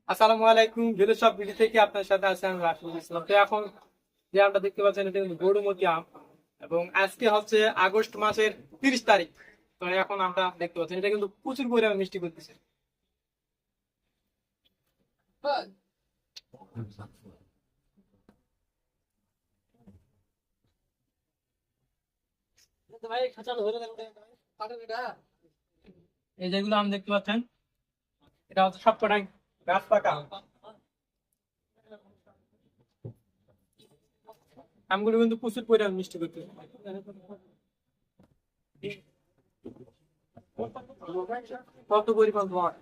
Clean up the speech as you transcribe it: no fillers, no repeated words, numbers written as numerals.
আসসালামু আলাইকুম। ভিলেজ সব ভিডিও থেকে আপনার সাথে আছে আমি রাশিদুল ইসলাম। তো এখন যে আমটা দেখতে পাচ্ছেন এটা কিন্তু গরুমতি আম, এবং আজকে হচ্ছে আগস্ট মাসের 30 তারিখ। তো এখন আমরা দেখতে পাচ্ছেন এটা কিন্তু প্রচুর পরিমাণে মিষ্টি করতেছে। এই যেগুলো আম দেখতে পাচ্ছেন এটা হচ্ছে সবকটাই গাছ পাকা আম। আমগুলো কিন্তু প্রচুর পরিমাণে মিষ্টি করতেছে। কত পরিমাণ ধোঁয়া!